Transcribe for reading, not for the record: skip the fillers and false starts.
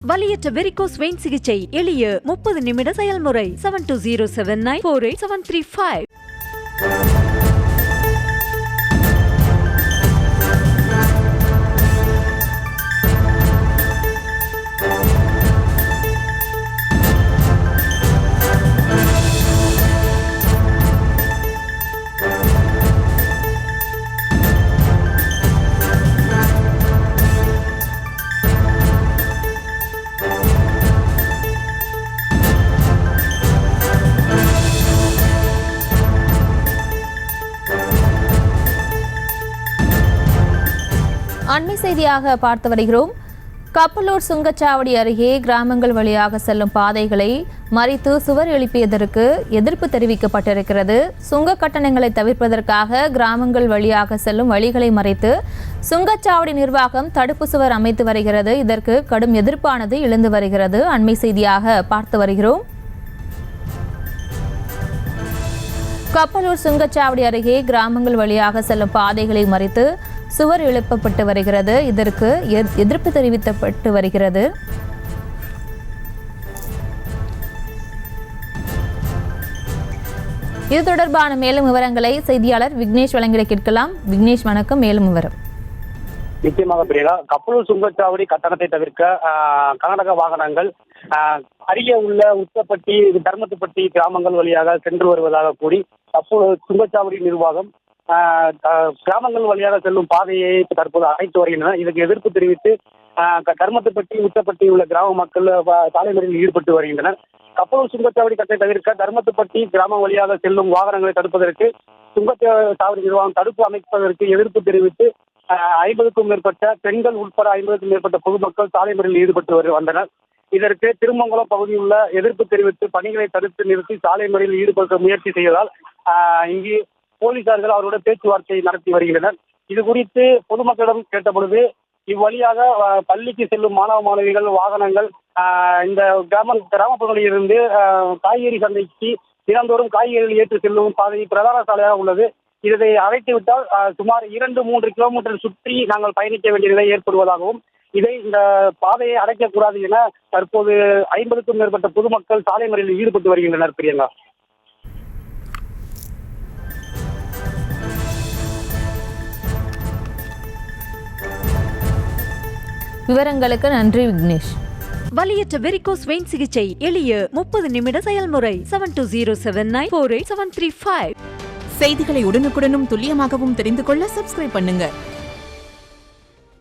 வலியற்ற varicose vein சிகிச்சை எளிய 30 நிமிட செயல்முறை 7207948735. அண்மை செய்தியாக பார்த்து வருகிறோம். கப்பலூர் சுங்கச்சாவடி அருகே கிராமங்கள் வழியாக செல்லும் பாதைகளை மறித்து சுவர் எழுப்பியதற்கு எதிர்ப்பு தெரிவிக்கப்பட்டிருக்கிறது. சுங்க கட்டணங்களை தவிர்ப்பதற்காக கிராமங்கள் வழியாக செல்லும் வழிகளை மறைத்து சுங்கச்சாவடி நிர்வாகம் தடுப்பு சுவர் அமைத்து வருகிறது. இதற்கு கடும் எதிர்ப்பானது எழுந்து வருகிறது. அண்மை செய்தியாக பார்த்து வருகிறோம். கப்பலூர் சுங்கச்சாவடி அருகே கிராமங்கள் வழியாக செல்லும் பாதைகளை மறித்து சுவர் எழுப்பப்பட்டு வருகிறது. இதற்கு எதிர்ப்பு தெரிவிக்கப்பட்டு வருகிறது. இது தொடர்பான மேலும் விவரங்களை செய்தியாளர் விக்னேஷ் வழங்கிட கேட்கலாம். விக்னேஷ், வணக்கம். மேலும் விவரம். நிச்சயமாக பிரியங்கா, கப்பலூர் சுங்கச்சாவடி கட்டணத்தை தவிர்க்க கர்நாடக வாகனங்கள் அருகே உள்ள உத்தப்பட்டி, தர்மத்துப்பட்டி கிராமங்கள் வழியாக சென்று வருவதாக கூறி கப்பலூர் சுங்கச்சாவடி நிர்வாகம் கிராமங்கள் வழியாக செல்லும் பாதையை தற்போது அழைத்து வருகின்றனர். இதற்கு எதிர்ப்பு தெரிவித்து தர்மத்துப்பட்டி, உத்தப்பட்டி உள்ள கிராம மக்கள் சாலை மறியலில் ஈடுபட்டு வருகின்றனர். கப்பலூர் சுங்கச்சாவடி கட்டணத்தை தவிர்க்க தர்மத்துப்பட்டி கிராமம் வழியாக செல்லும் வாகனங்களை தடுப்பதற்கு சுங்கச்சாவடி நிர்வாகம் தடுப்பு அமைப்பதற்கு எதிர்ப்பு தெரிவித்து 50க்கும் மேற்பட்ட பெண்கள் உட்பட 50க்கும் மேற்பட்ட பொதுமக்கள் சாலை மறியலில் ஈடுபட்டு வந்தனர். இதற்கு திருமங்கலம் பகுதியில் உள்ள எதிர்ப்பு தெரிவித்து பணிகளை தடுத்து நிறுத்தி சாலை மறியலில் ஈடுபட முயற்சி செய்வதால் இங்கு போலீசார்கள் அவருடன் பேச்சுவார்த்தை நடத்தி வருகின்றனர். இது குறித்து பொதுமக்களிடம் கேட்டபொழுது இவ்வழியாக பள்ளிக்கு செல்லும் மாணவ மாணவிகள் வாகனங்கள் இந்த கிராமப்புறங்களில் இருந்து காய்கறி சந்தைக்கு தினந்தோறும் காய்கறிகள் ஏற்றி செல்லும் பாதை பிரதான சாலையாக உள்ளது. இதை அழைத்துவிட்டால் சுமார் 2-3 கிலோமீட்டர் சுற்றி நாங்கள் பயணிக்க வேண்டிய நிலை ஏற்படுவதாகவும் இந்த பாதையை அடைக்கக்கூடாது என தற்போது 50க்கும் மேற்பட்ட பொதுமக்கள் சாலை மறியலில் ஈடுபட்டு வருகின்றனர். பிரியங்கா, விவரங்களுக்கு நன்றி விக்னேஷ். வலியற்ற வெரிகோஸ் வெயின் சிகிச்சை எளிய 30 நிமிட செயல்முறை 7207948735. செய்திகளை உடனுக்குடனும் துல்லியமாகவும் தெரிந்து கொள்ள சப்ஸ்கிரைப் பண்ணுங்க.